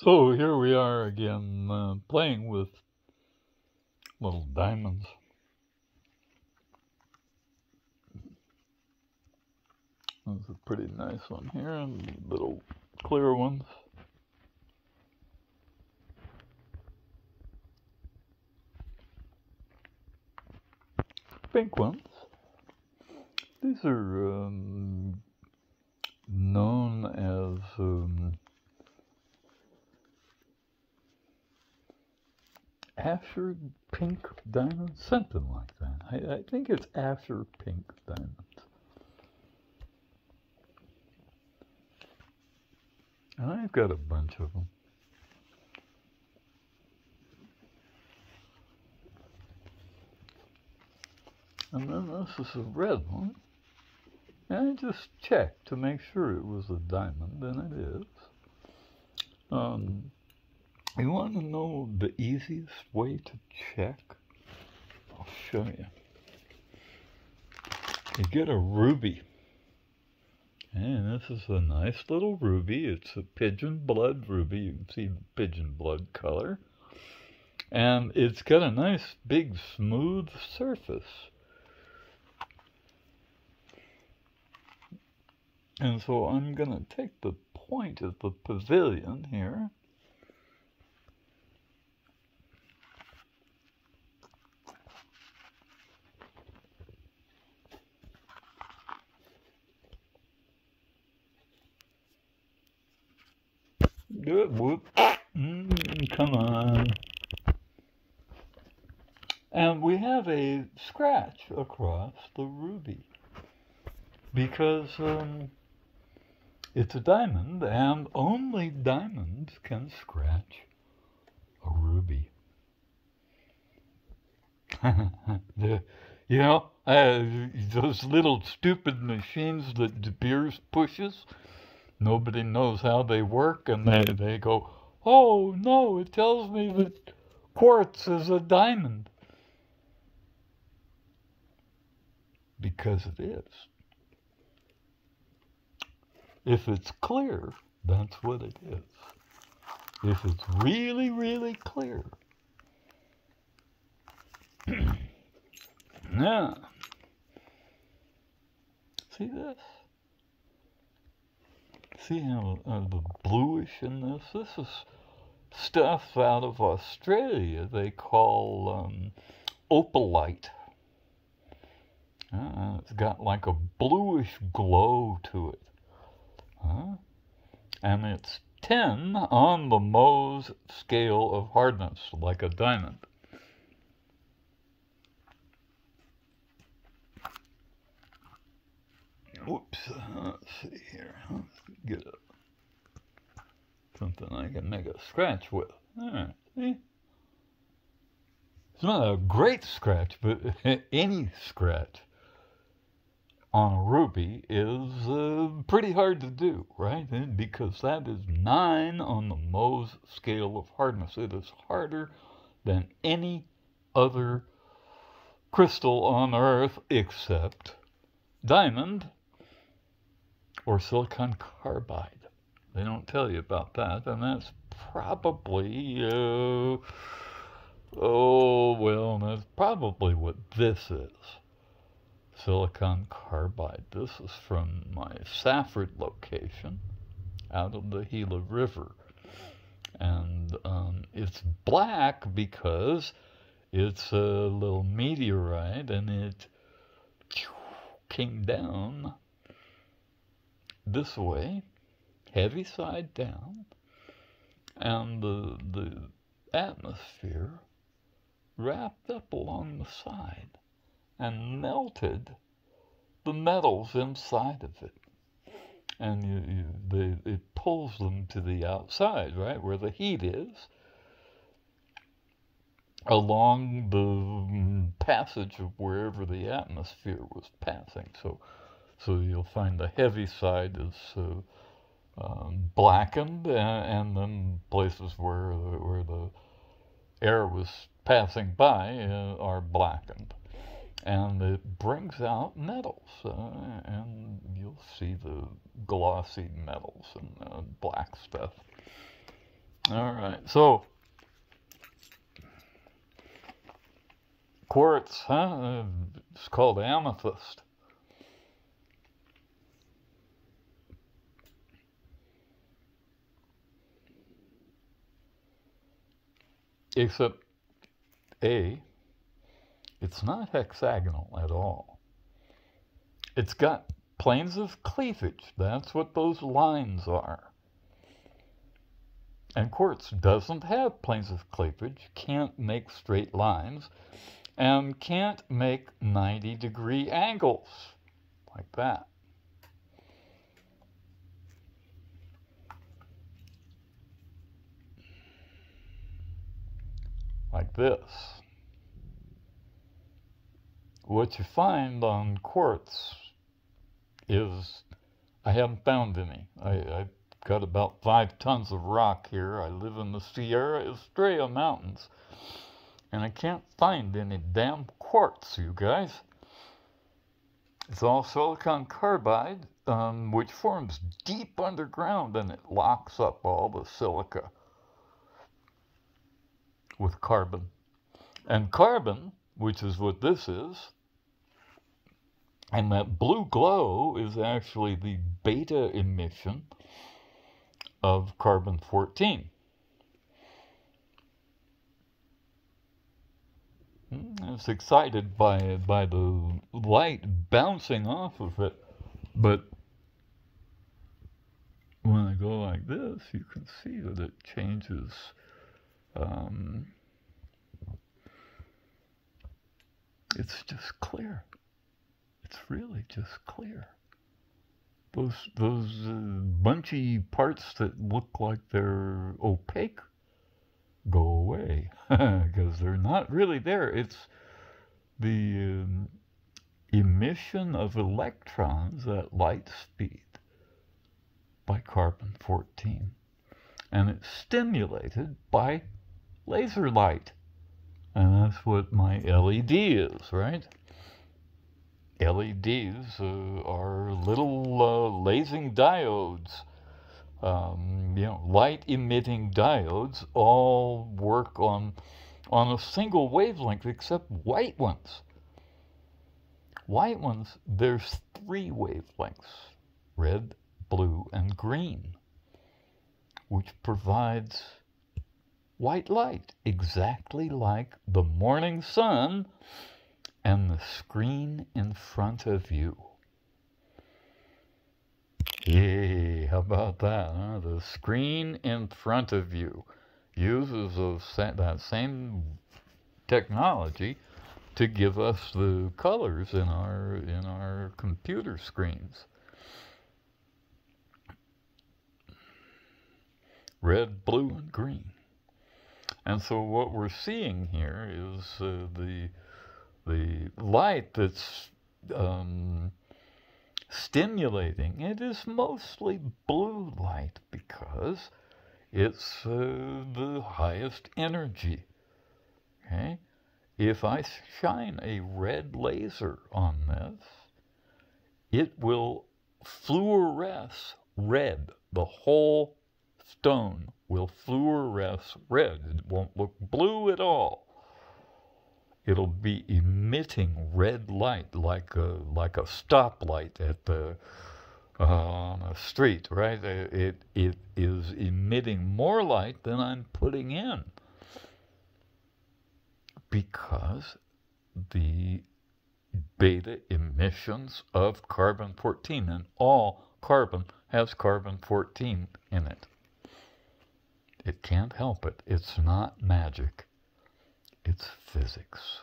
So here we are again, playing with little diamonds. There's a pretty nice one here, and little clear ones. Pink ones. These are known as Asher Pink Diamonds, something like that. I think it's Asher Pink Diamonds. And I've got a bunch of them. And then this is a red one. And I just checked to make sure it was a diamond, and it is. You want to know the easiest way to check? I'll show you. You get a ruby. And this is a nice little ruby. It's a pigeon blood ruby. You can see the pigeon blood color. And it's got a nice big smooth surface. And so I'm going to take the point of the pavilion here. Good, whoop. Come on. And we have a scratch across the ruby. Because it's a diamond, and only diamonds can scratch a ruby. You know, those little stupid machines that De Beers pushes, nobody knows how they work, and they go, oh no, it tells me that quartz is a diamond. Because it is. If it's clear, that's what it is. If it's really, really clear. Now, see this? See how the bluish in this? This is stuff out of Australia they call opalite. It's got like a bluish glow to it. And it's 10 on the Mohs scale of hardness, like a diamond. Whoops, let's see here. Let's get something I can make a scratch with. Alright, see? It's not a great scratch, but any scratch on a ruby is pretty hard to do, right? Because that is 9 on the Mohs scale of hardness. It is harder than any other crystal on Earth except diamond or silicon carbide. They don't tell you about that, and that's probably, that's probably what this is. Silicon carbide. This is from my Safford location out of the Gila River. And it's black because it's a little meteorite and it came down this way, heavy side down, and the atmosphere wrapped up along the side and melted the metals inside of it. And it pulls them to the outside, right, where the heat is, along the passage of wherever the atmosphere was passing. So you'll find the heavy side is blackened, and then places where the air was passing by are blackened. And it brings out metals, and you'll see the glossy metals and black stuff. All right. So quartz, huh? It's called amethyst. Except it's not hexagonal at all. It's got planes of cleavage. That's what those lines are. And quartz doesn't have planes of cleavage, can't make straight lines, and can't make 90-degree angles like that. Like this. What you find on quartz is, I haven't found any. I've got about 5 tons of rock here. I live in the Sierra Estrella Mountains, and I can't find any damn quartz, you guys. It's all silicon carbide, which forms deep underground, and it locks up all the silica with carbon. And carbon, which is what this is, and that blue glow is actually the beta emission of carbon-14. It's excited by the light bouncing off of it, but when I go like this, you can see that it changes. It's just clear. It's really just clear. Those bunchy parts that look like they're opaque go away because they're not really there. It's the emission of electrons at light speed by carbon-14, and it's stimulated by laser light, and that's what my LED is, right? LEDs are little lasing diodes, light-emitting diodes, all work on a single wavelength, except white ones. White ones, there's 3 wavelengths, red, blue, and green, which provides white light, exactly like the morning sun and the screen in front of you. Yay, how about that, huh? The screen in front of you uses that same technology to give us the colors in our computer screens. Red, blue, and green. And so what we're seeing here is the light that's stimulating. It is mostly blue light because it's the highest energy. Okay? If I shine a red laser on this, it will fluoresce red. The whole stone will fluoresce red. It won't look blue at all. It'll be emitting red light like a stoplight at on a street, right? It is emitting more light than I'm putting in, because the beta emissions of carbon-14, and all carbon has carbon-14 in it. It can't help it. It's not magic. It's physics.